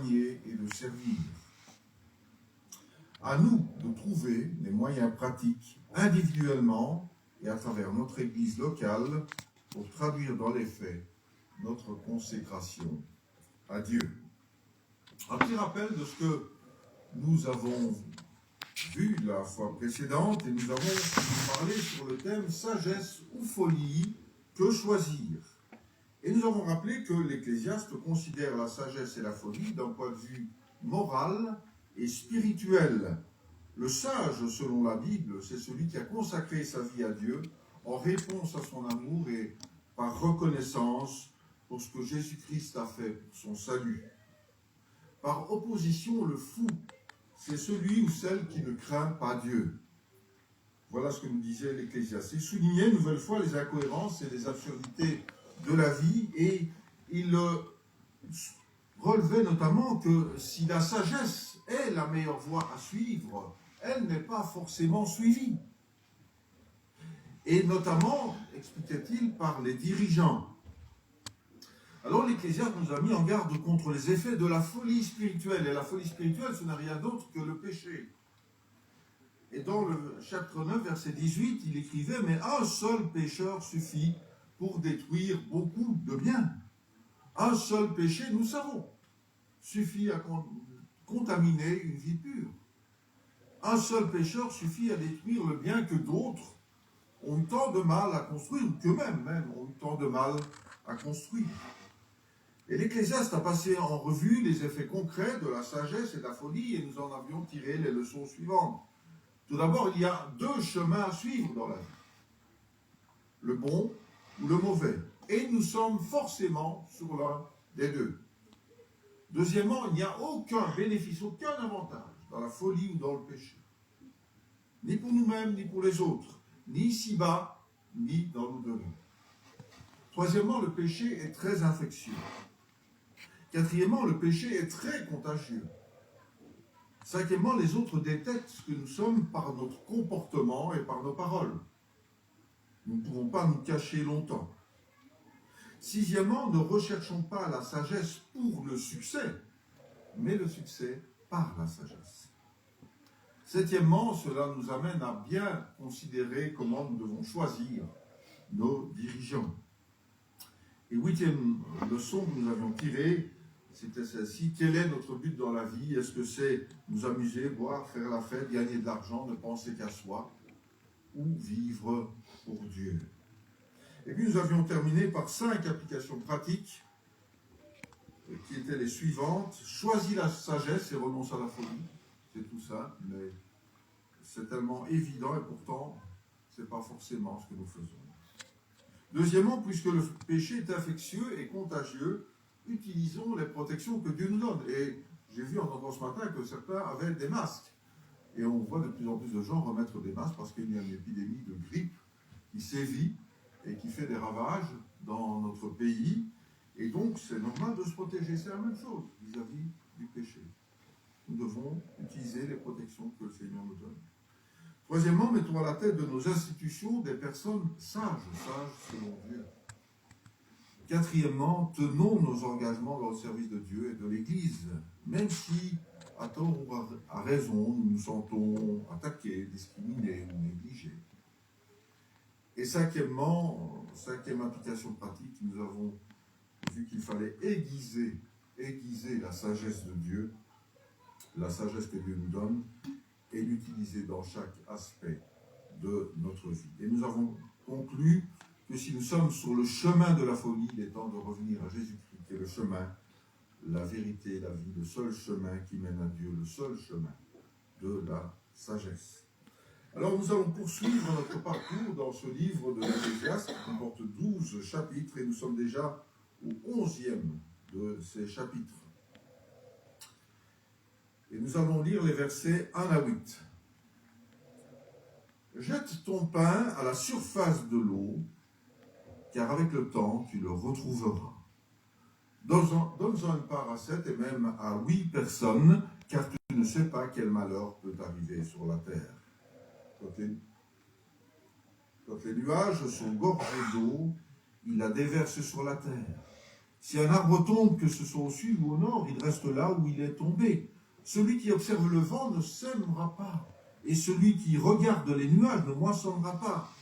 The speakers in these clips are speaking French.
et de servir. À nous de trouver les moyens pratiques, individuellement et à travers notre Église locale, pour traduire dans les faits notre consécration à Dieu. Un petit rappel de ce que nous avons vu la fois précédente, et nous avons parlé sur le thème « Sagesse ou folie, que choisir ?» Et nous avons rappelé que l'Ecclésiaste considère la sagesse et la folie d'un point de vue moral et spirituel. Le sage, selon la Bible, c'est celui qui a consacré sa vie à Dieu en réponse à son amour et par reconnaissance pour ce que Jésus-Christ a fait pour son salut. Par opposition, le fou, c'est celui ou celle qui ne craint pas Dieu. Voilà ce que nous disait l'Ecclésiaste. Il soulignait une nouvelle fois les incohérences et les absurdités de la vie, et il relevait notamment que si la sagesse est la meilleure voie à suivre, elle n'est pas forcément suivie. Et notamment, expliquait-il, par les dirigeants. Alors l'Ecclésiaste nous a mis en garde contre les effets de la folie spirituelle. Et la folie spirituelle, ce n'est rien d'autre que le péché. Et dans le chapitre 9, verset 18, il écrivait « Mais un seul pécheur suffit pour détruire beaucoup de biens. Un seul péché, nous savons, suffit à contaminer une vie pure. Un seul pécheur suffit à détruire le bien que d'autres ont eu tant de mal à construire, ou qu'eux-mêmes même ont eu tant de mal à construire. » Et l'Ecclésiaste a passé en revue les effets concrets de la sagesse et de la folie, et nous en avions tiré les leçons suivantes. Tout d'abord, il y a deux chemins à suivre dans la vie. Le bon ou le mauvais. Et nous sommes forcément sur l'un des deux. Deuxièmement, il n'y a aucun bénéfice, aucun avantage dans la folie ou dans le péché. Ni pour nous-mêmes, ni pour les autres. Ni ici-bas, ni dans l'au-delà. Troisièmement, le péché est très infectieux. Quatrièmement, le péché est très contagieux. Cinquièmement, les autres détectent ce que nous sommes par notre comportement et par nos paroles. Nous ne pouvons pas nous cacher longtemps. Sixièmement, ne recherchons pas la sagesse pour le succès, mais le succès par la sagesse. Septièmement, cela nous amène à bien considérer comment nous devons choisir nos dirigeants. Et huitième leçon que nous avions tirée, c'était celle-ci. Quel est notre but dans la vie? Est-ce que c'est nous amuser, boire, faire la fête, gagner de l'argent, ne penser qu'à soi, ou vivre pour Dieu? Et puis nous avions terminé par 5 applications pratiques qui étaient les suivantes. Choisis la sagesse et renonce à la folie. C'est tout ça, mais c'est tellement évident et pourtant, ce n'est pas forcément ce que nous faisons. Deuxièmement, puisque le péché est infectieux et contagieux, utilisons les protections que Dieu nous donne. Et j'ai vu en entrant ce matin que certains avaient des masques. Et on voit de plus en plus de gens remettre des masques parce qu'il y a une épidémie de grippe qui sévit et qui fait des ravages dans notre pays. Et donc, c'est normal de se protéger. C'est la même chose vis-à-vis du péché. Nous devons utiliser les protections que le Seigneur nous donne. Troisièmement, mettons à la tête de nos institutions des personnes sages selon Dieu. Quatrièmement, tenons nos engagements dans le service de Dieu et de l'Église, même si, à tort ou à raison, nous nous sentons attaqués, discriminés ou négligés. Et cinquièmement, cinquième application pratique, nous avons vu qu'il fallait aiguiser la sagesse de Dieu, la sagesse que Dieu nous donne, et l'utiliser dans chaque aspect de notre vie. Et nous avons conclu que si nous sommes sur le chemin de la folie, il est temps de revenir à Jésus-Christ, qui est le chemin, la vérité, la vie, le seul chemin qui mène à Dieu, le seul chemin de la sagesse. Alors nous allons poursuivre notre parcours dans ce livre de l'Ecclésiaste qui comporte 12 chapitres et nous sommes déjà au 11e de ces chapitres. Et nous allons lire les versets 1 à 8. « Jette ton pain à la surface de l'eau, car avec le temps, tu le retrouveras. Donne-en une part à 7 et même à 8 personnes, car tu ne sais pas quel malheur peut arriver sur la terre. Quand les nuages sont gorgés d'eau, il la déverse sur la terre. Si un arbre tombe, que ce soit au sud ou au nord, il reste là où il est tombé. Celui qui observe le vent ne sèmera pas, et celui qui regarde les nuages ne moissonnera pas.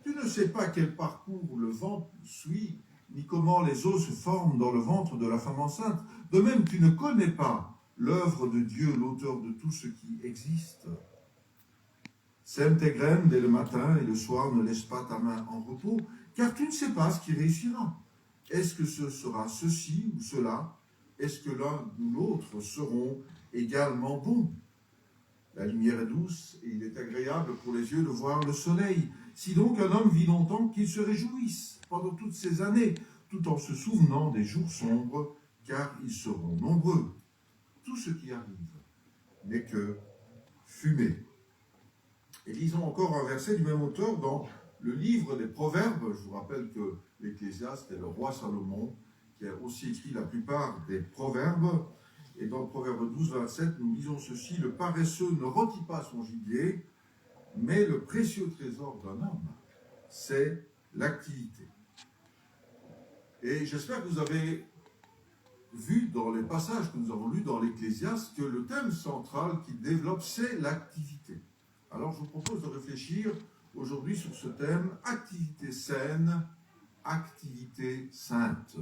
Tu ne sais pas quel parcours le vent suit, ni comment les eaux se forment dans le ventre de la femme enceinte. De même, tu ne connais pas l'œuvre de Dieu, l'auteur de tout ce qui existe. Sème tes graines dès le matin et le soir, ne laisse pas ta main en repos, car tu ne sais pas ce qui réussira. Est-ce que ce sera ceci ou cela? Est-ce que l'un ou l'autre seront également bons? La lumière est douce et il est agréable pour les yeux de voir le soleil. Si donc un homme vit longtemps, qu'il se réjouisse pendant toutes ces années, tout en se souvenant des jours sombres, car ils seront nombreux. Tout ce qui arrive n'est que fumée. Et lisons encore un verset du même auteur dans le livre des Proverbes. Je vous rappelle que l'Ecclésiaste est le roi Salomon, qui a aussi écrit la plupart des Proverbes. Et dans le Proverbe 12, 27, nous lisons ceci: le paresseux ne rôtit pas son gibier, mais le précieux trésor d'un homme, c'est l'activité. Et j'espère que vous avez vu dans les passages que nous avons lus dans l'Ecclésiaste que le thème central qu'il développe, c'est l'activité. Alors je vous propose de réfléchir aujourd'hui sur ce thème: activité saine, activité sainte.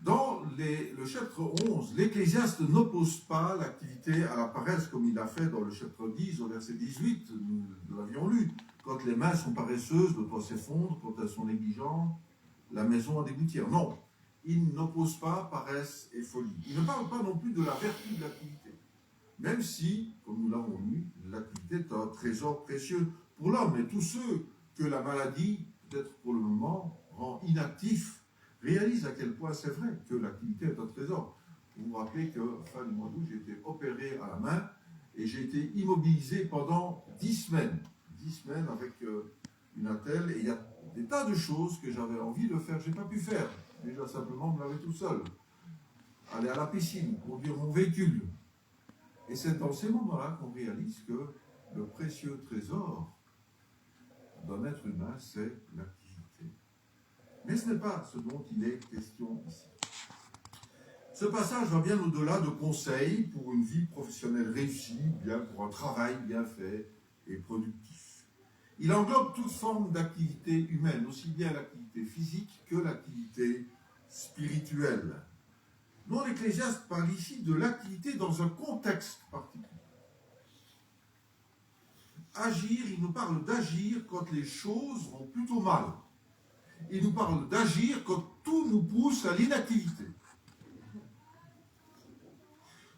Dans le chapitre 11, l'Ecclésiaste n'oppose pas l'activité à la paresse comme il l'a fait dans le chapitre 10 au verset 18, nous l'avions lu. Quand les mains sont paresseuses, le toit s'effondre, quand elles sont négligentes, la maison a des gouttières. Non, il n'oppose pas paresse et folie. Il ne parle pas non plus de la vertu de l'activité. Même si, comme nous l'avons lu, l'activité est un trésor précieux pour l'homme. Et tous ceux que la maladie, peut-être pour le moment, rend inactifs, réalisent à quel point c'est vrai que l'activité est un trésor. Vous vous rappelez que fin du mois d'août, j'ai été opéré à la main et j'ai été immobilisé pendant 10 semaines. 10 semaines avec une attelle, et il y a des tas de choses que j'avais envie de faire, je n'ai pas pu faire. Déjà simplement me laver tout seul, aller à la piscine, conduire mon véhicule. Et c'est dans ces moments-là qu'on réalise que le précieux trésor d'un être humain, c'est l'activité. Mais ce n'est pas ce dont il est question ici. Ce passage va bien au-delà de conseils pour une vie professionnelle réussie, bien pour un travail bien fait et productif. Il englobe toute forme d'activité humaine, aussi bien l'activité physique que l'activité spirituelle. Non, l'Ecclésiaste parle ici de l'activité dans un contexte particulier. Agir, il nous parle d'agir quand les choses vont plutôt mal. Il nous parle d'agir quand tout nous pousse à l'inactivité.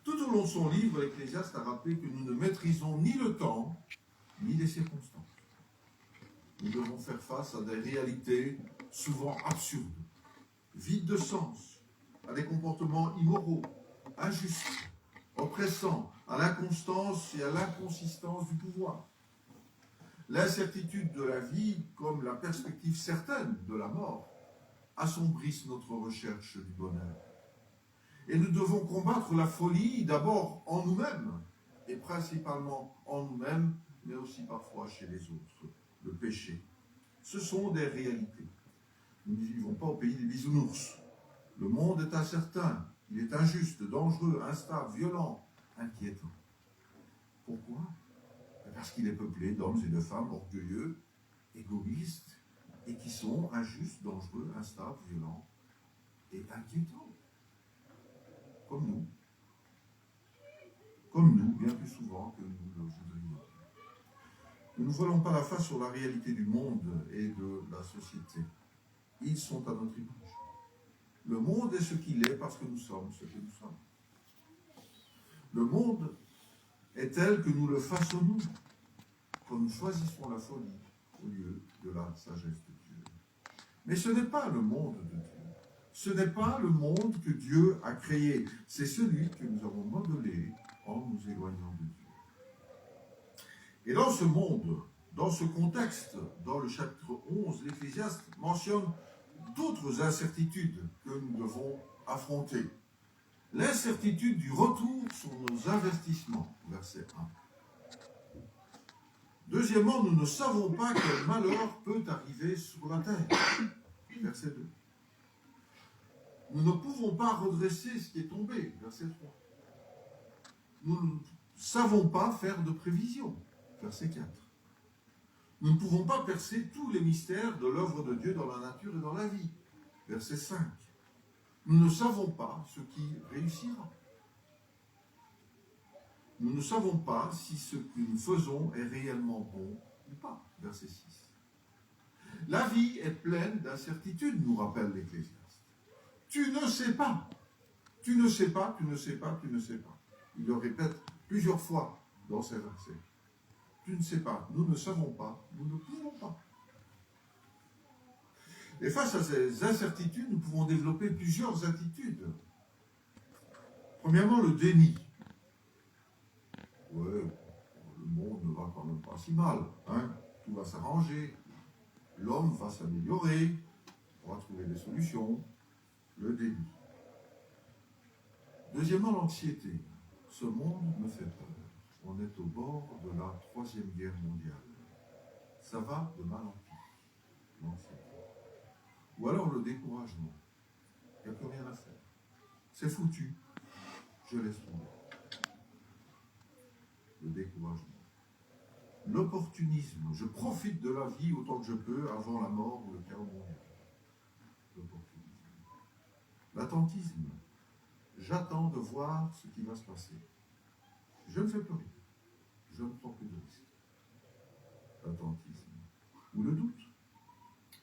Tout au long de son livre, l'Ecclésiaste a rappelé que nous ne maîtrisons ni le temps, ni les circonstances. Nous devons faire face à des réalités souvent absurdes, vides de sens, à des comportements immoraux, injustes, oppressants, à l'inconstance et à l'inconsistance du pouvoir. L'incertitude de la vie, comme la perspective certaine de la mort, assombrissent notre recherche du bonheur. Et nous devons combattre la folie d'abord en nous-mêmes, et principalement en nous-mêmes, mais aussi parfois chez les autres. Le péché. Ce sont des réalités. Nous ne vivons pas au pays des bisounours. Le monde est incertain, il est injuste, dangereux, instable, violent, inquiétant. Pourquoi? Parce qu'il est peuplé d'hommes et de femmes orgueilleux, égoïstes, et qui sont injustes, dangereux, instables, violents et inquiétants. Comme nous. Comme nous, bien plus souvent que nous le voudrions. Nous ne voilons pas la face sur la réalité du monde et de la société. Ils sont à notre image. Le monde est ce qu'il est parce que nous sommes ce que nous sommes. Le monde est tel que nous le façonnons, quand nous choisissons la folie au lieu de la sagesse de Dieu. Mais ce n'est pas le monde de Dieu. Ce n'est pas le monde que Dieu a créé. C'est celui que nous avons modelé en nous éloignant de Dieu. Et dans ce monde, dans ce contexte, dans le chapitre 11, l'Ecclésiaste mentionne d'autres incertitudes que nous devons affronter. L'incertitude du retour sur nos investissements, verset 1. Deuxièmement, nous ne savons pas quel malheur peut arriver sur la terre, verset 2. Nous ne pouvons pas redresser ce qui est tombé, verset 3. Nous ne savons pas faire de prévision, verset 4. Nous ne pouvons pas percer tous les mystères de l'œuvre de Dieu dans la nature et dans la vie, verset 5. Nous ne savons pas ce qui réussira. Nous ne savons pas si ce que nous faisons est réellement bon ou pas, verset 6. La vie est pleine d'incertitudes, nous rappelle l'Ecclésiaste. Tu ne sais pas. Tu ne sais pas, tu ne sais pas, tu ne sais pas. Il le répète plusieurs fois dans ces versets. Tu ne sais pas, nous ne savons pas, nous ne pouvons pas. Et face à ces incertitudes, nous pouvons développer plusieurs attitudes. Premièrement, le déni. Ouais, le monde ne va quand même pas si mal, hein? Tout va s'arranger, l'homme va s'améliorer, on va trouver des solutions. Le déni. Deuxièmement, l'anxiété. Ce monde me fait peur. On est au bord de la 3e guerre mondiale. Ça va de mal en pire. L'anxiété. Ou alors le découragement. Il n'y a plus rien à faire. C'est foutu. Je laisse tomber. Le découragement. L'opportunisme. Je profite de la vie autant que je peux avant la mort ou le chaos mondial. L'opportunisme. L'attentisme. J'attends de voir ce qui va se passer. Je ne fais plus rien. Je ne prends plus de risques. L'attentisme. Ou le doute.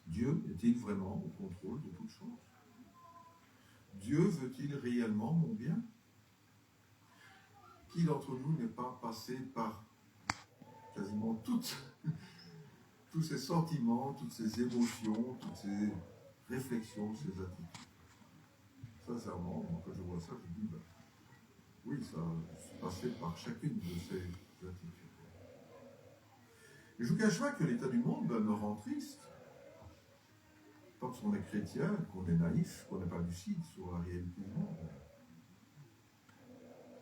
Dieu est-il vraiment au contrôle de toutes choses? Dieu veut-il réellement mon bien? Qui d'entre nous n'est pas passé par quasiment tous ces sentiments, toutes ces émotions, toutes ces réflexions, ces attitudes? Sincèrement, quand je vois ça, je dis, oui, ça, je suis passé par chacune de ces attitudes. Et je ne vous cache pas que l'état du monde me rend triste. Quand on est chrétien, qu'on est naïf, qu'on n'est pas lucide sur la réalité du monde.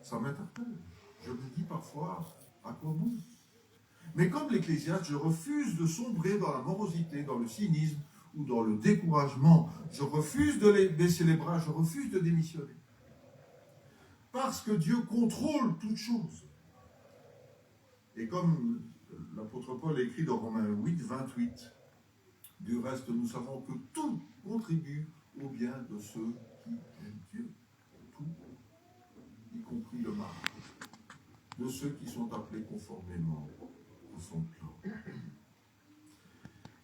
Ça m'interpelle. Je me dis parfois, à quoi bon? Mais comme l'Ecclésiaste, je refuse de sombrer dans la morosité, dans le cynisme ou dans le découragement. Je refuse de baisser les bras, je refuse de démissionner. Parce que Dieu contrôle toutes choses. Et comme l'apôtre Paul écrit dans Romains 8, 28, du reste, nous savons que tout contribue au bien de ceux qui aiment Dieu. Tout, y compris le mal. De ceux qui sont appelés conformément à son plan.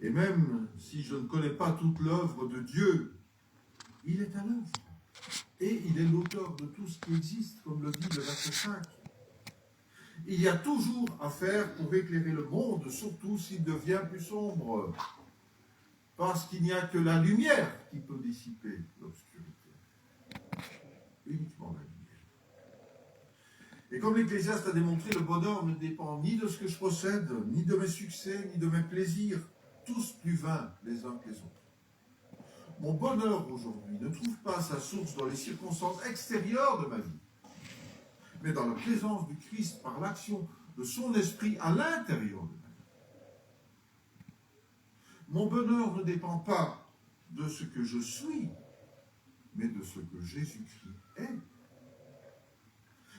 Et même si je ne connais pas toute l'œuvre de Dieu, il est à l'œuvre. Et il est l'auteur de tout ce qui existe, comme le dit le verset 5. Il y a toujours à faire pour éclairer le monde, surtout s'il devient plus sombre. Parce qu'il n'y a que la lumière qui peut dissiper l'obscurité. Uniquement la lumière. Et comme l'Ecclésiaste a démontré, le bonheur ne dépend ni de ce que je possède, ni de mes succès, ni de mes plaisirs, tous plus vains les uns que les autres. Mon bonheur aujourd'hui ne trouve pas sa source dans les circonstances extérieures de ma vie, mais dans la présence du Christ par l'action de son esprit à l'intérieur de ma vie. Mon bonheur ne dépend pas de ce que je suis, mais de ce que Jésus-Christ est,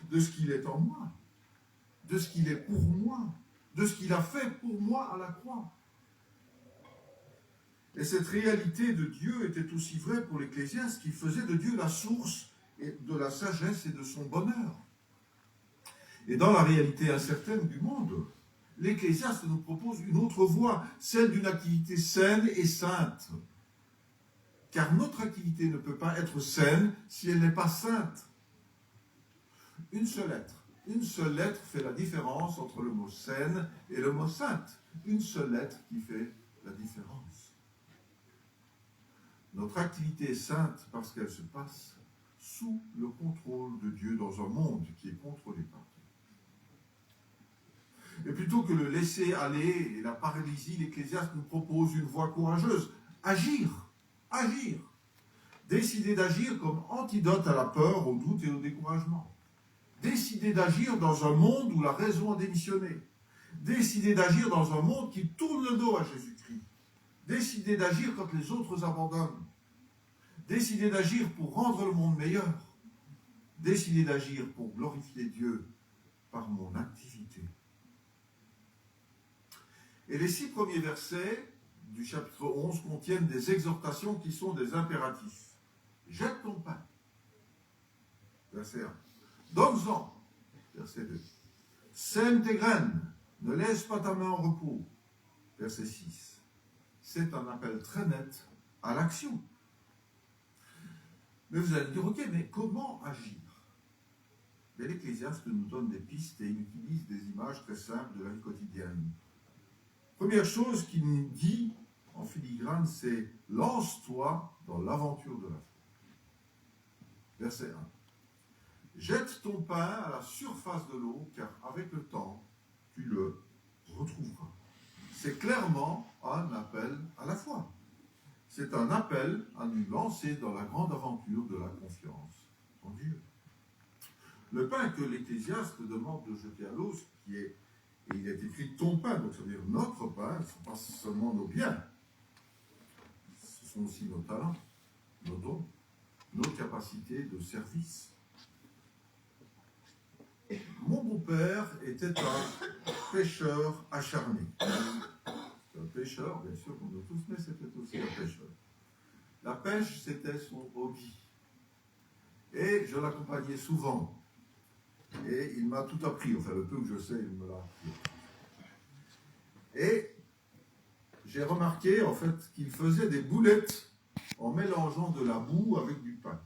de ce qu'il est en moi, de ce qu'il est pour moi, de ce qu'il a fait pour moi à la croix. Et cette réalité de Dieu était aussi vraie pour l'Ecclésiaste, qui faisait de Dieu la source de la sagesse et de son bonheur. Et dans la réalité incertaine du monde, l'Ecclésiaste nous propose une autre voie, celle d'une activité saine et sainte. Car notre activité ne peut pas être saine si elle n'est pas sainte. Une seule lettre fait la différence entre le mot saine et le mot sainte. Une seule lettre qui fait la différence. Notre activité est sainte parce qu'elle se passe sous le contrôle de Dieu dans un monde qui est contrôlé par Dieu. Et plutôt que le laisser aller et la paralysie, l'Ecclésiaste nous propose une voie courageuse. Agir. Décider d'agir comme antidote à la peur, au doute et au découragement. Décider d'agir dans un monde où la raison a démissionné. Décider d'agir dans un monde qui tourne le dos à Jésus-Christ. Décider d'agir quand les autres abandonnent. Décider d'agir pour rendre le monde meilleur. Décider d'agir pour glorifier Dieu par mon activité. Et les 6 premiers versets du chapitre 11 contiennent des exhortations qui sont des impératifs. Jette ton pain. Verset 1. Donne-en. Verset 2. Sème tes graines. Ne laisse pas ta main en repos. Verset 6. C'est un appel très net à l'action. Mais vous allez dire, ok, mais comment agir? Mais l'Ecclésiaste nous donne des pistes et il utilise des images très simples de la vie quotidienne. Première chose qu'il nous dit en filigrane, c'est « Lance-toi dans l'aventure de la foi ». Verset 1. « Jette ton pain à la surface de l'eau, car avec le temps, tu le retrouveras. » C'est clairement un appel à la foi. C'est un appel à nous lancer dans la grande aventure de la confiance en Dieu. Le pain que l'Ecclésiaste demande de jeter à l'eau, qui est, et il est écrit ton pain, donc ça veut dire notre pain, ce ne sont pas seulement nos biens, ce sont aussi nos talents, nos dons, nos capacités de service. Mon beau-père était un pêcheur acharné. Un pêcheur, bien sûr, comme nous tous, mais c'était aussi un pêcheur. La pêche, c'était son hobby. Et je l'accompagnais souvent. Et il m'a tout appris, enfin le peu que je sais, il me l'a appris. Et j'ai remarqué en fait qu'il faisait des boulettes en mélangeant de la boue avec du pain.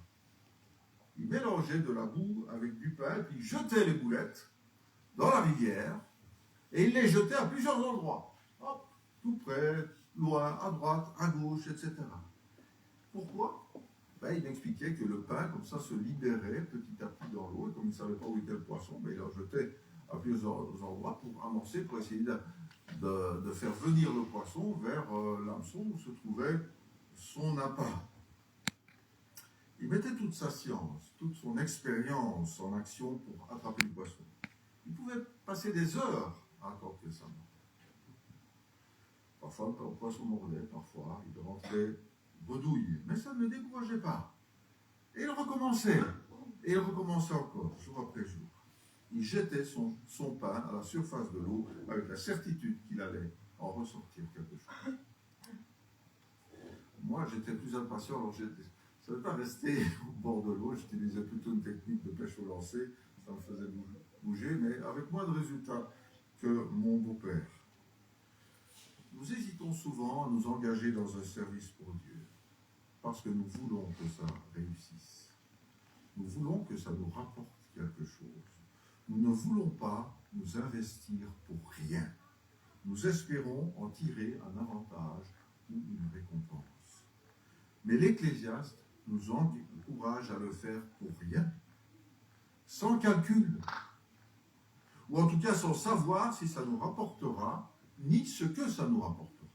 Il mélangeait de la boue avec du pain, puis il jetait les boulettes dans la rivière, et il les jetait à plusieurs endroits. Hop, tout près, loin, à droite, à gauche, etc. Pourquoi? Il m'expliquait que le pain, comme ça, se libérait petit à petit dans l'eau, et comme il ne savait pas où était le poisson, il en jetait à plusieurs endroits pour amorcer, pour essayer de faire venir le poisson vers l'hameçon où se trouvait son appât. Il mettait toute sa science, toute son expérience en action pour attraper le poisson. Il pouvait passer des heures à attendre ça. Parfois, le poisson mordait, parfois, il rentrait bredouille, mais ça ne le décourageait pas. Et il recommençait, encore, jour après jour. Il jetait son pain à la surface de l'eau avec la certitude qu'il allait en ressortir quelque chose. Moi, j'étais plus impatient, alors je ne savais pas rester au bord de l'eau, j'utilisais plutôt une technique de pêche au lancer, ça me faisait bouger, mais avec moins de résultats que mon beau-père. Nous hésitons souvent à nous engager dans un service pour Dieu, parce que nous voulons que ça réussisse. Nous voulons que ça nous rapporte quelque chose. Nous ne voulons pas nous investir pour rien. Nous espérons en tirer un avantage ou une récompense. Mais l'Ecclésiaste nous encourage à le faire pour rien, sans calcul, ou en tout cas sans savoir si ça nous rapportera, ni ce que ça nous rapportera.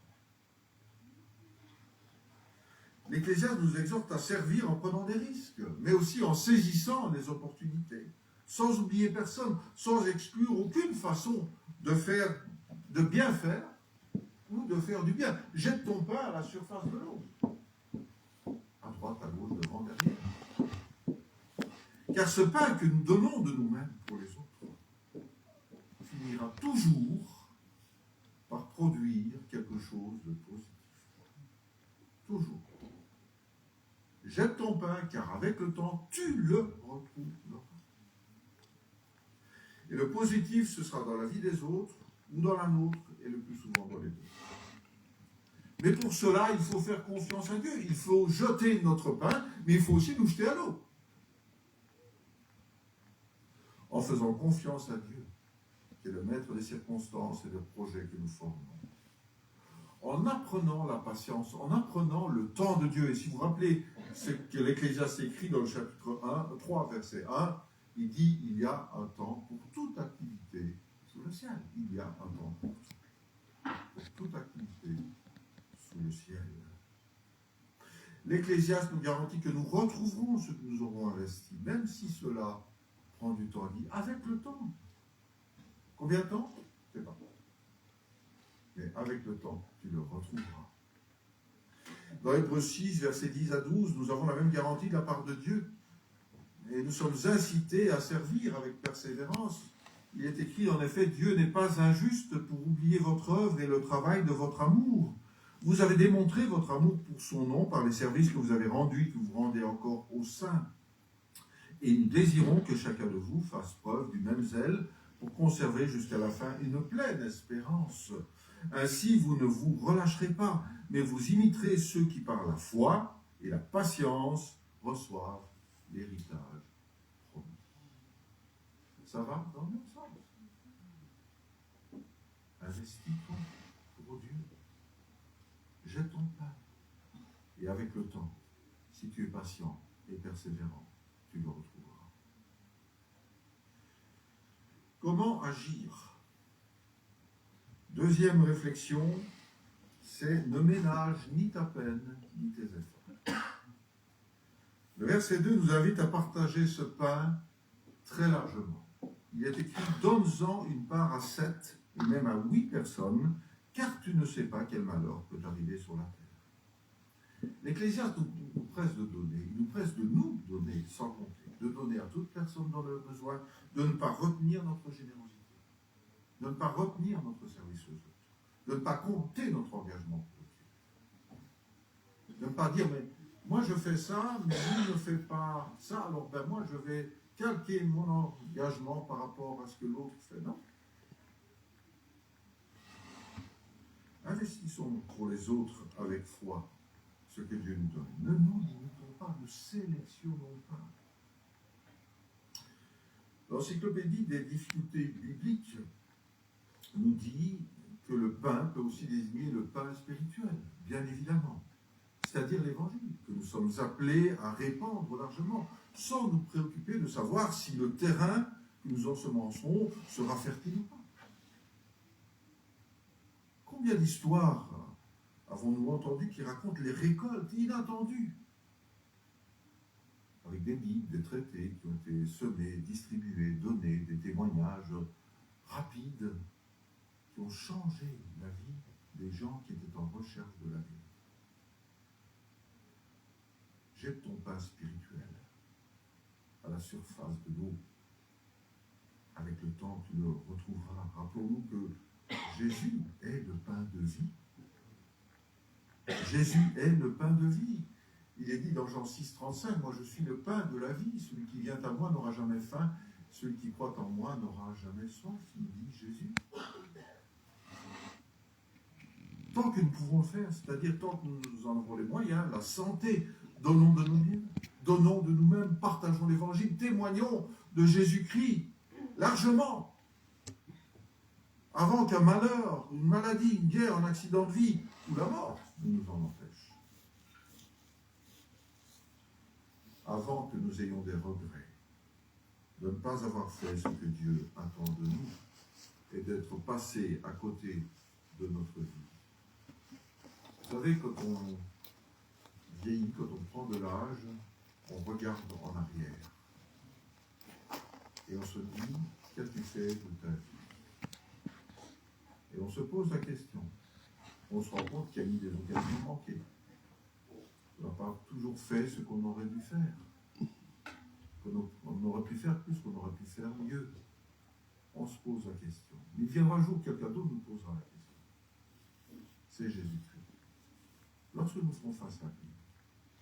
L'Ecclésiaste nous exhorte à servir en prenant des risques, mais aussi en saisissant les opportunités, sans oublier personne, sans exclure aucune façon de bien faire ou de faire du bien. Jette ton pain à la surface de l'eau, à droite, à gauche, devant, derrière. Car ce pain que nous donnons de nous-mêmes pour les autres finira toujours par produire quelque chose de positif. Toujours. Jette ton pain, car avec le temps, tu le retrouveras. Et le positif, ce sera dans la vie des autres, ou dans la nôtre, et le plus souvent dans les deux. Mais pour cela, il faut faire confiance à Dieu. Il faut jeter notre pain, mais il faut aussi nous jeter à l'eau. En faisant confiance à Dieu, qui est le maître des circonstances et des projets que nous formons. En apprenant la patience, en apprenant le temps de Dieu. Et si vous vous rappelez ce que l'Ecclésiaste écrit dans le chapitre 3, verset 1, il dit, il y a un temps pour toute activité sous le ciel. Il y a un temps pour toute activité sous le ciel. L'Ecclésiaste nous garantit que nous retrouverons ce que nous aurons investi, même si cela prend du temps. Il dit, avec le temps. Combien de temps? Je ne sais pas. Mais avec le temps, tu le retrouveras. Dans Hébreux 6, versets 10 à 12, nous avons la même garantie de la part de Dieu. Et nous sommes incités à servir avec persévérance. Il est écrit en effet, Dieu n'est pas injuste pour oublier votre œuvre et le travail de votre amour. Vous avez démontré votre amour pour son nom par les services que vous avez rendus et que vous rendez encore aux saints. Et nous désirons que chacun de vous fasse preuve du même zèle pour conserver jusqu'à la fin une pleine espérance. Ainsi, vous ne vous relâcherez pas, mais vous imiterez ceux qui par la foi et la patience reçoivent l'héritage promis. Ça va dans le même sens. Investis-toi pour Dieu. Jette ton pain. Et avec le temps, si tu es patient et persévérant, tu le retrouveras. Comment agir? Deuxième réflexion, c'est ne ménage ni ta peine ni tes efforts. Le verset 2 nous invite à partager ce pain très largement. Il est écrit, donne-en une part à 7 et même à 8 personnes, car tu ne sais pas quel malheur peut arriver sur la terre. L'Ecclésiaste nous presse de donner, il nous presse de nous donner sans compter, de donner à toute personne dans le besoin, de ne pas retenir notre générosité, de ne pas retenir notre service aux autres, de ne pas compter notre engagement pour Dieu, de ne pas dire, mais moi je fais ça, mais lui ne fait pas ça, alors ben moi je vais calquer mon engagement par rapport à ce que l'autre fait. Non. Investissons pour les autres avec foi ce que Dieu nous donne. Ne nous limitons pas, ne sélectionnons pas. L'encyclopédie des difficultés bibliques nous dit que le pain peut aussi désigner le pain spirituel, bien évidemment. C'est-à-dire l'évangile, que nous sommes appelés à répandre largement, sans nous préoccuper de savoir si le terrain que nous ensemencerons sera fertile ou pas. Combien d'histoires avons-nous entendu qui racontent les récoltes inattendues, avec des Bibles, des traités qui ont été semés, distribués, donnés, des témoignages rapides qui ont changé la vie des gens qui étaient en recherche de la vie. Jette ton pain spirituel à la surface de l'eau. Avec le temps, tu le retrouveras. Rappelons-nous que Jésus est le pain de vie. Jésus est le pain de vie. Il est dit dans Jean 6, 35, moi je suis le pain de la vie. Celui qui vient à moi n'aura jamais faim. Celui qui croit en moi n'aura jamais soif, nous dit Jésus. Tant que nous pouvons le faire, c'est-à-dire tant que nous en avons les moyens, la santé, donnons de nous-mêmes, donnons de nous-mêmes, partageons l'évangile, témoignons de Jésus-Christ largement. Avant qu'un malheur, une maladie, une guerre, un accident de vie ou la mort ne nous en empêche. Avant que nous ayons des regrets de ne pas avoir fait ce que Dieu attend de nous et d'être passé à côté de notre vie. Vous savez, quand on vieillit, quand on prend de l'âge, on regarde en arrière. Et on se dit, qu'as-tu fait de ta vie? Et on se pose la question. On se rend compte qu'il y a eu des occasions manquées. On n'a pas toujours fait ce qu'on aurait dû faire. On aurait pu faire plus, qu'on aurait pu faire mieux. On se pose la question. Mais il viendra un jour où quelqu'un d'autre nous posera la question. C'est Jésus-Christ. Lorsque nous serons face à lui,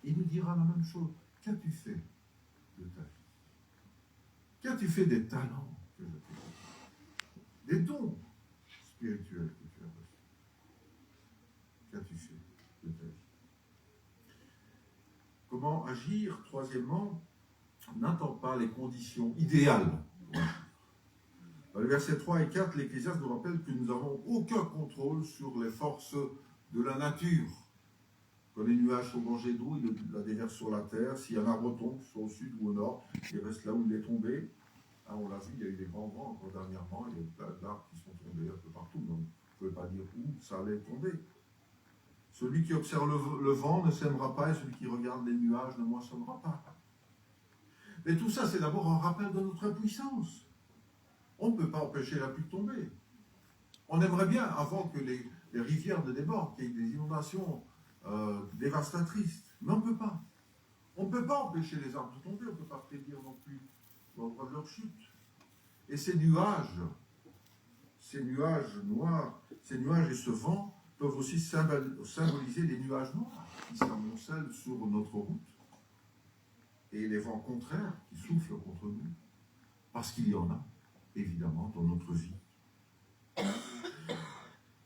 il nous dira la même chose. Qu'as-tu fait de ta vie? Qu'as-tu fait des talents que je t'ai donnés? Des dons spirituels que tu as reçus? Qu'as-tu fait de ta vie? Comment agir? Troisièmement, n'attends pas les conditions idéales. Dans les versets 3 et 4, l'Ecclésiaste nous rappelle que nous n'avons aucun contrôle sur les forces de la nature. Quand les nuages sont gorgés d'eau, ils la déversent sur la terre. Si un arbre tombe, soit au sud ou au nord, il reste là où il est tombé. Hein, on l'a vu, il y a eu des grands vents encore dernièrement. Il y a eu plein d'arbres qui sont tombés un peu partout. Donc, on ne pouvait pas dire où ça allait tomber. Celui qui observe le vent ne sèmera pas, et celui qui regarde les nuages ne moissonnera pas. Mais tout ça, c'est d'abord un rappel de notre impuissance. On ne peut pas empêcher la pluie de tomber. On aimerait bien, avant que les rivières ne débordent, qu'il y ait des inondations dévastatrice. Mais on ne peut pas. On ne peut pas empêcher les arbres de tomber, on ne peut pas prédire non plus l'endroit de leur chute. Et ces nuages noirs, ces nuages et ce vent peuvent aussi symboliser les nuages noirs qui s'amoncellent sur notre route et les vents contraires qui soufflent contre nous, parce qu'il y en a, évidemment, dans notre vie.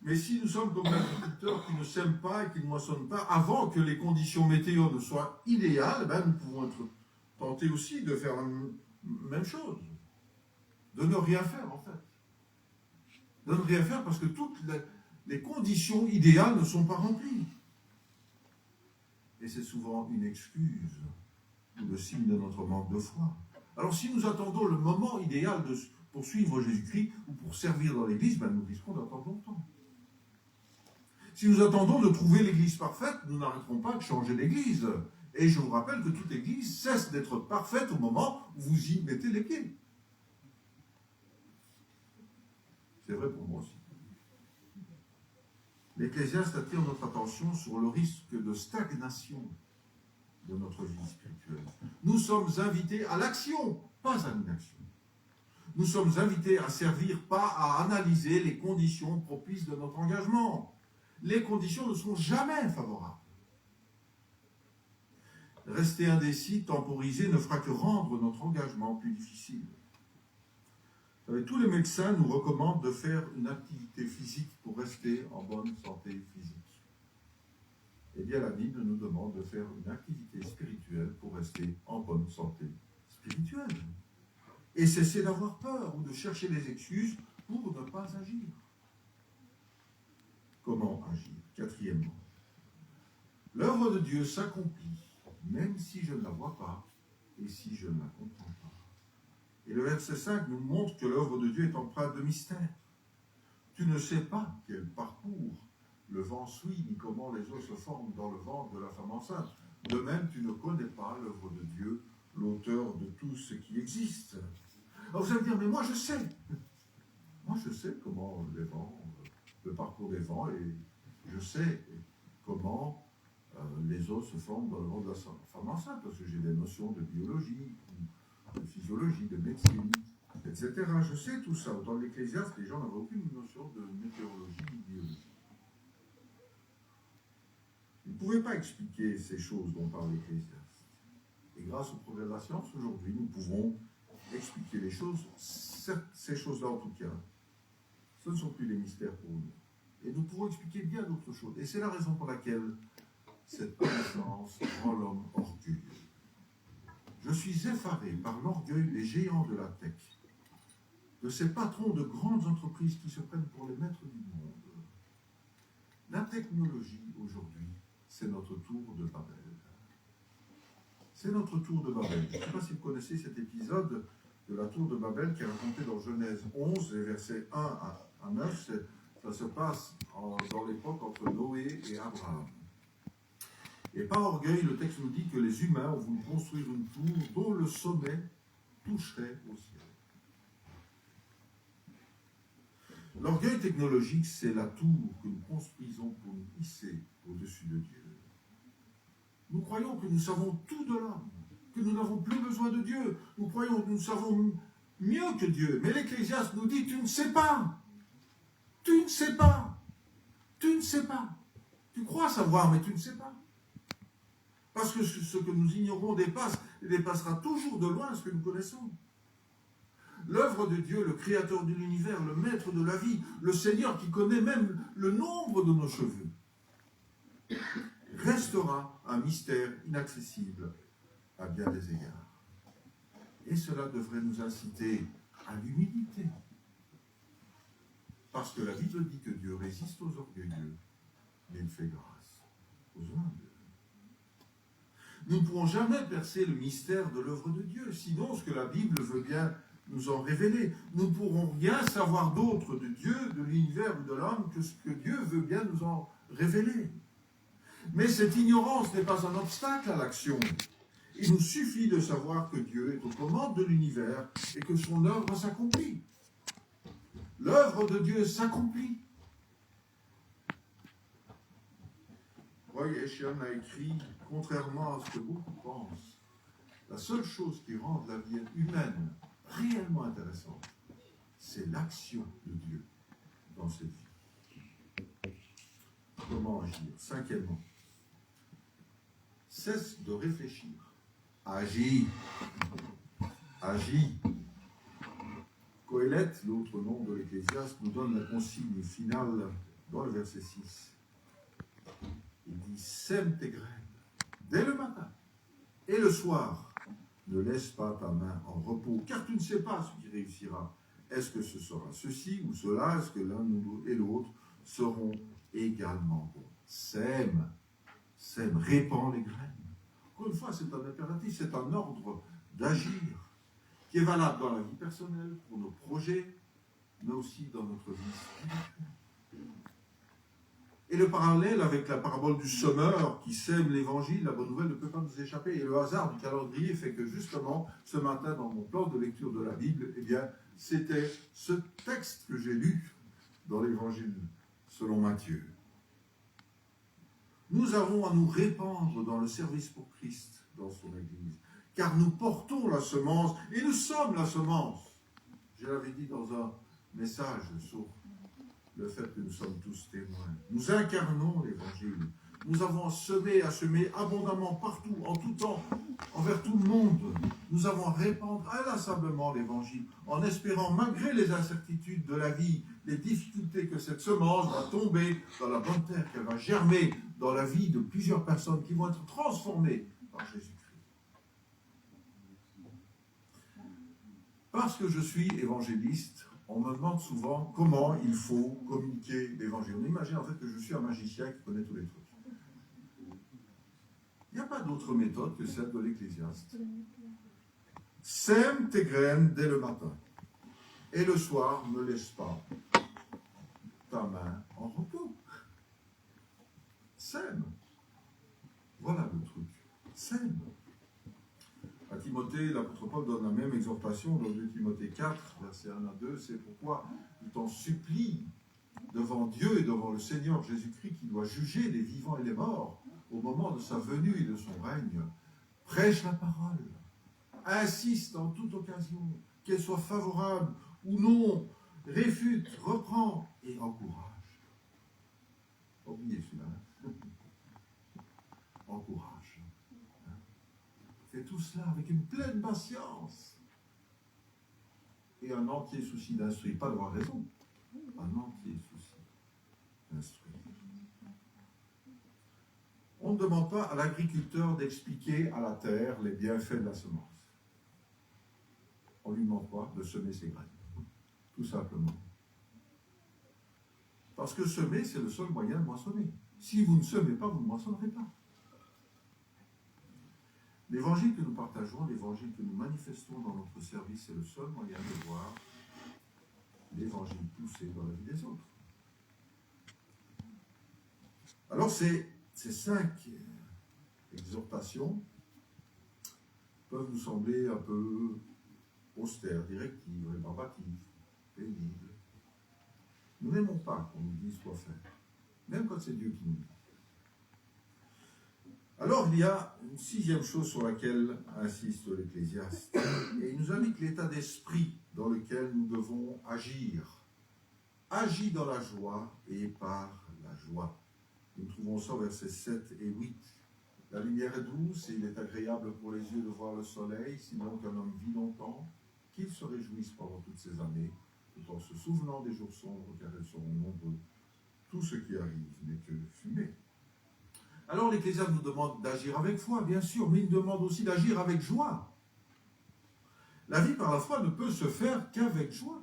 Mais si nous sommes comme l'agriculteur qui ne sème pas et qui ne moissonne pas, avant que les conditions météo ne soient idéales, nous pouvons être tentés aussi de faire la même chose, de ne rien faire en fait. De ne rien faire parce que toutes les conditions idéales ne sont pas remplies. Et c'est souvent une excuse ou le signe de notre manque de foi. Alors si nous attendons le moment idéal pour suivre Jésus-Christ ou pour servir dans l'Église, nous risquons d'attendre longtemps. Si nous attendons de trouver l'Église parfaite, nous n'arrêterons pas de changer d'Église. Et je vous rappelle que toute Église cesse d'être parfaite au moment où vous y mettez les pieds. C'est vrai pour moi aussi. L'Ecclésiaste attire notre attention sur le risque de stagnation de notre vie spirituelle. Nous sommes invités à l'action, pas à l'inaction. Nous sommes invités à servir, pas à analyser les conditions propices de notre engagement. Les conditions ne sont jamais favorables. Rester indécis, temporiser, ne fera que rendre notre engagement plus difficile. Tous les médecins nous recommandent de faire une activité physique pour rester en bonne santé physique. Eh bien, la Bible nous demande de faire une activité spirituelle pour rester en bonne santé spirituelle. Et cesser d'avoir peur ou de chercher des excuses pour ne pas agir. Comment agir? Quatrièmement, l'œuvre de Dieu s'accomplit, même si je ne la vois pas et si je ne la comprends pas. Et le verset 5 nous montre que l'œuvre de Dieu est empreinte de mystère. Tu ne sais pas quel parcours le vent suit, ni comment les os se forment dans le ventre de la femme enceinte. De même, tu ne connais pas l'œuvre de Dieu, l'auteur de tout ce qui existe. Alors vous allez me dire, mais moi je sais. Moi je sais comment les vents, le parcours des vents, et je sais comment les os se forment dans le ventre de la femme enceinte, parce que j'ai des notions de biologie, de physiologie, de médecine, etc. Je sais tout ça. Dans l'Ecclésiaste, les gens n'avaient aucune notion de météorologie ni de biologie. Ils ne pouvaient pas expliquer ces choses dont parle l'Ecclésiaste. Et grâce au progrès de la science, aujourd'hui, nous pouvons expliquer les choses, ces choses-là en tout cas. Ce ne sont plus des mystères pour nous. Et nous pourrons expliquer bien d'autres choses. Et c'est la raison pour laquelle cette connaissance rend l'homme orgueilleux. Je suis effaré par l'orgueil des géants de la tech, de ces patrons de grandes entreprises qui se prennent pour les maîtres du monde. La technologie, aujourd'hui, c'est notre tour de Babel. C'est notre tour de Babel. Je ne sais pas si vous connaissez cet épisode de la tour de Babel qui est raconté dans Genèse 11, les versets 1 à 9. Ça se passe dans l'époque entre Noé et Abraham. Et par orgueil, le texte nous dit que les humains ont voulu construire une tour dont le sommet toucherait au ciel. L'orgueil technologique, c'est la tour que nous construisons pour nous hisser au-dessus de Dieu. Nous croyons que nous savons tout de l'homme, que nous n'avons plus besoin de Dieu. Nous croyons que nous savons mieux que Dieu. Mais l'Ecclésiaste nous dit, tu ne sais pas. Tu ne sais pas. Tu ne sais pas. Tu crois savoir, mais tu ne sais pas. Parce que ce que nous ignorons dépassera toujours de loin ce que nous connaissons. L'œuvre de Dieu, le créateur de l'univers, le maître de la vie, le Seigneur qui connaît même le nombre de nos cheveux, restera un mystère inaccessible à bien des égards. Et cela devrait nous inciter à l'humilité. Parce que la Bible dit que Dieu résiste aux orgueilleux, mais il fait grâce aux humbles. Nous ne pourrons jamais percer le mystère de l'œuvre de Dieu, sinon ce que la Bible veut bien nous en révéler. Nous ne pourrons rien savoir d'autre de Dieu, de l'univers ou de l'homme que ce que Dieu veut bien nous en révéler. Mais cette ignorance n'est pas un obstacle à l'action. Il nous suffit de savoir que Dieu est aux commandes de l'univers et que son œuvre s'accomplit. L'œuvre de Dieu s'accomplit. Roy Hession a écrit, contrairement à ce que beaucoup pensent, la seule chose qui rend la vie humaine réellement intéressante, c'est l'action de Dieu dans cette vie. Comment agir? Cinquièmement, cesse de réfléchir. Agis. Agis. Coëlette, l'autre nom de l'Ecclésiaste, nous donne la consigne finale dans le verset 6. Il dit, sème tes graines dès le matin et le soir. Ne laisse pas ta main en repos, car tu ne sais pas ce qui réussira. Est-ce que ce sera ceci ou cela? Est-ce que l'un et l'autre seront également bons? Sème, sème, répands les graines. Encore une fois, c'est un impératif, c'est un ordre d'agir qui est valable dans la vie personnelle, pour nos projets, mais aussi dans notre vie spirituelle. Et le parallèle avec la parabole du semeur qui sème l'évangile, la bonne nouvelle ne peut pas nous échapper. Et le hasard du calendrier fait que justement, ce matin, dans mon plan de lecture de la Bible, eh bien, c'était ce texte que j'ai lu dans l'évangile selon Matthieu. Nous avons à nous répandre dans le service pour Christ, dans son Église, car nous portons la semence, et nous sommes la semence. Je l'avais dit dans un message sur le fait que nous sommes tous témoins. Nous incarnons l'Évangile. Nous avons à semer abondamment partout, en tout temps, envers tout le monde. Nous avons à répandre inlassablement l'Évangile, en espérant, malgré les incertitudes de la vie, les difficultés, que cette semence va tomber dans la bonne terre, qu'elle va germer dans la vie de plusieurs personnes qui vont être transformées par Jésus-Christ. Parce que je suis évangéliste, on me demande souvent comment il faut communiquer l'évangile. On imagine en fait que je suis un magicien qui connaît tous les trucs. Il n'y a pas d'autre méthode que celle de l'Ecclésiaste. Sème tes graines dès le matin, et le soir ne laisse pas ta main en repos. Sème. Voilà le truc. Sème. À Timothée, l'apôtre Paul donne la même exhortation dans 2 Timothée 4, versets 1 à 2. C'est pourquoi il t'en supplie devant Dieu et devant le Seigneur Jésus-Christ qui doit juger les vivants et les morts au moment de sa venue et de son règne. Prêche la parole. Insiste en toute occasion, qu'elle soit favorable ou non. Réfute, reprend et encourage. Oubliez celui-là. Encourage. Fais tout cela avec une pleine patience et un entier souci d'instruire, pas d'avoir raison, un entier souci d'instruire. On ne demande pas à l'agriculteur d'expliquer à la terre les bienfaits de la semence. On ne lui demande pas de semer ses graines, tout simplement. Parce que semer, c'est le seul moyen de moissonner. Si vous ne semez pas, vous ne moissonnerez pas. L'évangile que nous partageons, l'évangile que nous manifestons dans notre service, c'est le seul moyen de voir l'évangile pousser dans la vie des autres. Alors ces 5 exhortations peuvent nous sembler un peu austères, directives, rébarbatives, pénibles. Nous n'aimons pas qu'on nous dise quoi faire, même quand c'est Dieu qui nous dit. Alors, il y a une 6e chose sur laquelle insiste l'Ecclésiaste. Et il nous indique l'état d'esprit dans lequel nous devons agir. Agis dans la joie et par la joie. Nous trouvons ça au versets 7 et 8. La lumière est douce et il est agréable pour les yeux de voir le soleil. Si donc un homme vit longtemps, qu'il se réjouisse pendant toutes ces années, tout en se souvenant des jours sombres, car elles seront nombreux. Tout ce qui arrive n'est que fumée. Alors l'Ecclésiaste nous demande d'agir avec foi, bien sûr, mais il nous demande aussi d'agir avec joie. La vie par la foi ne peut se faire qu'avec joie.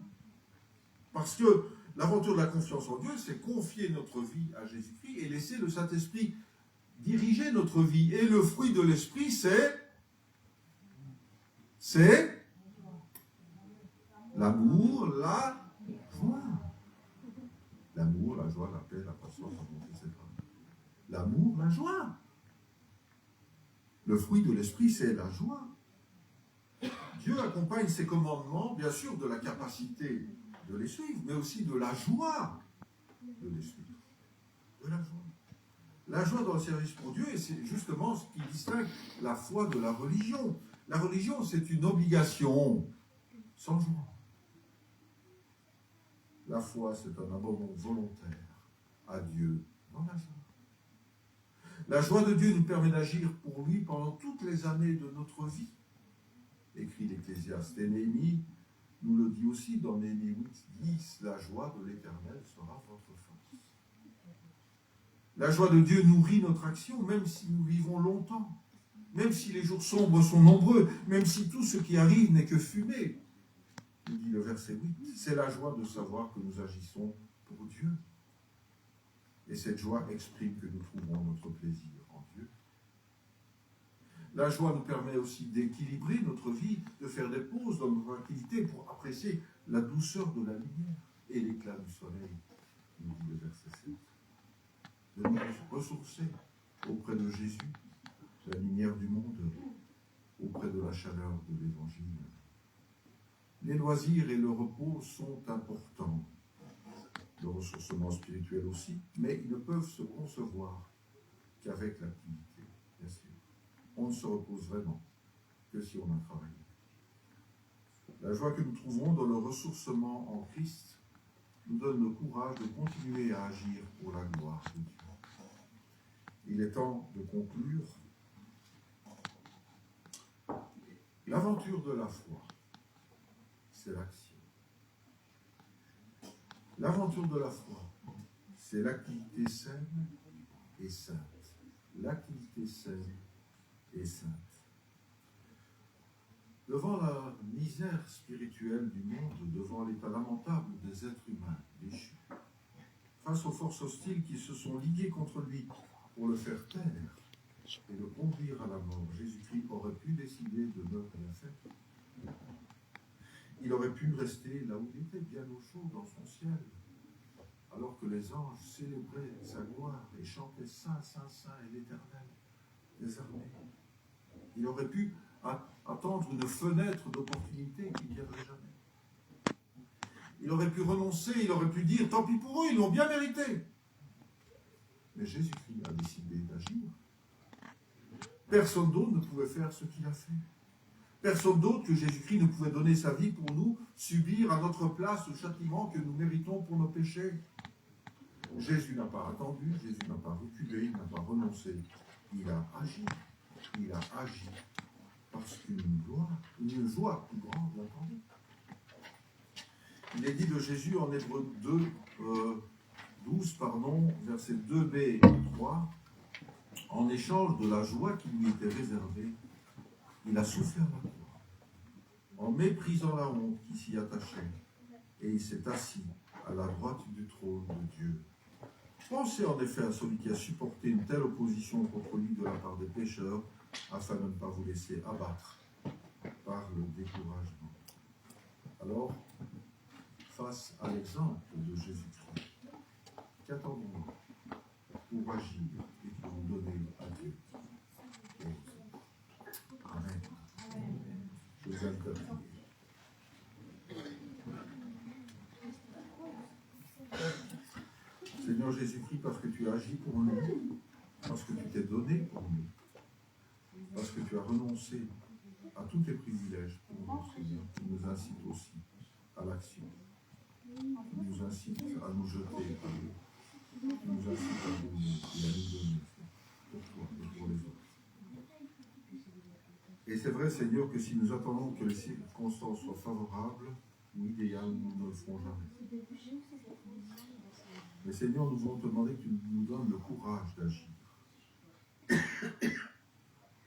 Parce que l'aventure de la confiance en Dieu, c'est confier notre vie à Jésus-Christ et laisser le Saint-Esprit diriger notre vie. Et le fruit de l'Esprit, c'est l'amour, la joie. L'amour, la joie, la paix, la patience, la bonté, etc. L'amour, la joie. Le fruit de l'esprit, c'est la joie. Dieu accompagne ses commandements, bien sûr, de la capacité de les suivre, mais aussi de la joie de les suivre. De la joie. La joie dans le service pour Dieu, et c'est justement ce qui distingue la foi de la religion. La religion, c'est une obligation sans joie. La foi, c'est un abandon volontaire à Dieu dans la joie. La joie de Dieu nous permet d'agir pour lui pendant toutes les années de notre vie, écrit l'Ecclésiaste. Et Néhémie nous le dit aussi dans Néhémie 8, 10, la joie de l'Éternel sera votre force. La joie de Dieu nourrit notre action, même si nous vivons longtemps, même si les jours sombres sont nombreux, même si tout ce qui arrive n'est que fumée. Nous dit le verset 8, c'est la joie de savoir que nous agissons pour Dieu. Et cette joie exprime que nous trouvons notre plaisir en Dieu. La joie nous permet aussi d'équilibrer notre vie, de faire des pauses dans notre activité pour apprécier la douceur de la lumière et l'éclat du soleil, nous dit le verset 7. De nous ressourcer auprès de Jésus, la lumière du monde, auprès de la chaleur de l'Évangile. Les loisirs et le repos sont importants, le ressourcement spirituel aussi, mais ils ne peuvent se concevoir qu'avec l'activité, bien sûr. On ne se repose vraiment que si on a travaillé. La joie que nous trouvons dans le ressourcement en Christ nous donne le courage de continuer à agir pour la gloire de Dieu. Il est temps de conclure. L'aventure de la foi, c'est l'action. L'aventure de la foi, c'est l'activité saine et sainte. L'activité saine et sainte. Devant la misère spirituelle du monde, devant l'état lamentable des êtres humains déchus, face aux forces hostiles qui se sont liguées contre lui pour le faire taire et le conduire à la mort, Jésus-Christ aurait pu décider de ne rien faire. Il aurait pu rester là où il était, bien au chaud, dans son ciel, alors que les anges célébraient sa gloire et chantaient Saint, Saint, Saint et l'Éternel des armées. Il aurait pu attendre une fenêtre d'opportunité qui ne viendrait jamais. Il aurait pu renoncer, il aurait pu dire tant pis pour eux, ils l'ont bien mérité. Mais Jésus-Christ a décidé d'agir. Personne d'autre ne pouvait faire ce qu'il a fait. Personne d'autre que Jésus-Christ ne pouvait donner sa vie pour nous, subir à notre place le châtiment que nous méritons pour nos péchés. Jésus n'a pas attendu, Jésus n'a pas reculé, il n'a pas renoncé. Il a agi. Il a agi. Parce qu'une joie plus grande l'attendait. Il est dit de Jésus en Hébreux 12, versets 2b et 3, en échange de la joie qui lui était réservée, il a souffert la croix, en méprisant la honte qui s'y attachait, et il s'est assis à la droite du trône de Dieu. Pensez en effet à celui qui a supporté une telle opposition contre lui de la part des pécheurs, afin de ne pas vous laisser abattre par le découragement. Alors, face à l'exemple de Jésus-Christ, qu'attendons-nous pour agir et pour nous donner à Dieu? Amen. Je vous invite à prier. Seigneur Jésus-Christ, parce que tu as agi pour nous, parce que tu t'es donné pour nous, parce que tu as renoncé à tous tes privilèges pour nous, Seigneur, tu nous incites aussi à l'action. Tu nous incites à nous jeter à l'eau. Tu nous incites à nous et à nous donner pour toi et pour les autres. Et c'est vrai, Seigneur, que si nous attendons que les circonstances soient favorables ou idéales, nous ne le ferons jamais. Mais Seigneur, nous voulons te demander que tu nous donnes le courage d'agir.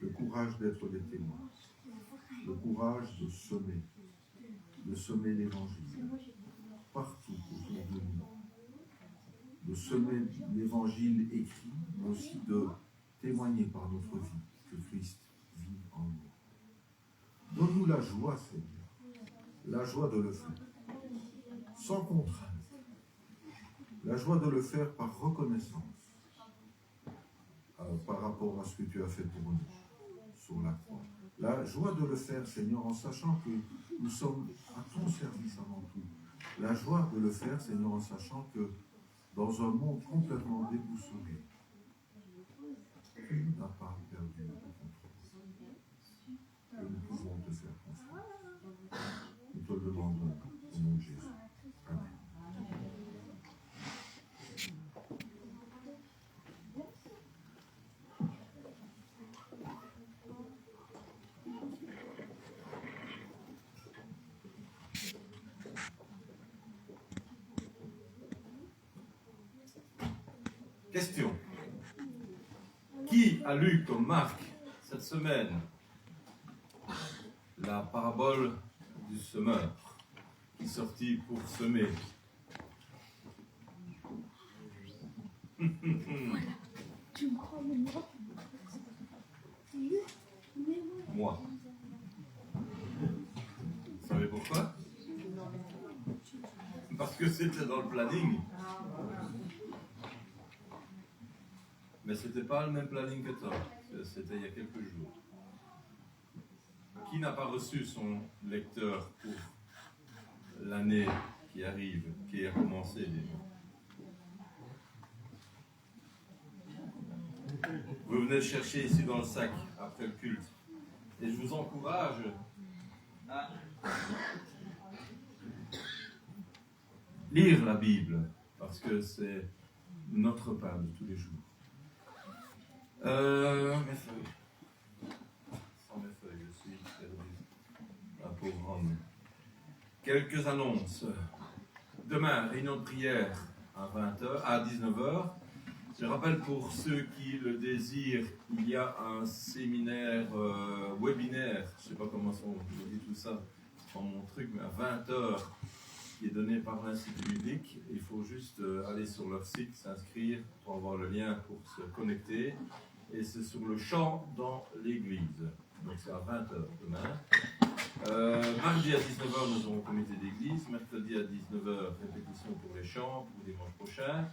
Le courage d'être des témoins. Le courage de semer l'évangile partout autour de nous. De semer l'évangile écrit, mais aussi de témoigner par notre vie que Christ vit en nous. Donne-nous la joie, Seigneur, la joie de le faire, sans contrainte, la joie de le faire par reconnaissance, par rapport à ce que tu as fait pour nous sur la croix. La joie de le faire, Seigneur, en sachant que nous sommes à ton service avant tout. La joie de le faire, Seigneur, en sachant que dans un monde complètement déboussolé, tu n'as pas perdu le contrôle. Et nous pouvons te faire confiance. Nous te le demandons au nom de Jésus. Amen. Question. Qui a lu comme Marc cette semaine la parabole du semeur qui sortit pour semer? Tu me crois, Moi. Vous savez pourquoi? Parce que c'était dans le planning. Mais ce n'était pas le même planning que toi. C'était il y a quelques jours. Qui n'a pas reçu son lecteur pour l'année qui arrive, qui a commencé déjà? Vous venez le chercher ici dans le sac après le culte. Et je vous encourage à lire la Bible, parce que c'est notre pain de tous les jours. Mes feuilles. Sans mes feuilles, je suis perdu. Un pauvre homme. Quelques annonces. Demain, réunion de prière à 20h, à 19h. Je rappelle pour ceux qui le désirent, il y a un séminaire webinaire, je ne sais pas comment on dit tout ça, c'est pas mon truc, mais à 20h, qui est donné par l'Institut biblique. Il faut juste aller sur leur site, s'inscrire pour avoir le lien pour se connecter. Et c'est sur le chant dans l'église. Donc c'est à 20h demain. Mardi à 19h, nous aurons comité d'église. Mercredi à 19h, répétition pour les chants pour dimanche prochain.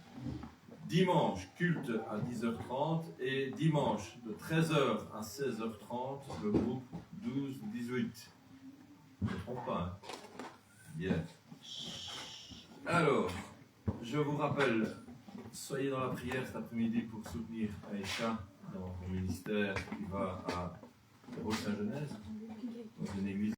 Dimanche, culte à 10h30. Et dimanche, de 13h à 16h30, le groupe 12-18. Je ne me trompe pas, hein? Bien. Alors, je vous rappelle, soyez dans la prière cet après-midi pour soutenir Aïcha dans son ministère qui va à Saint-Genèse, dans une église.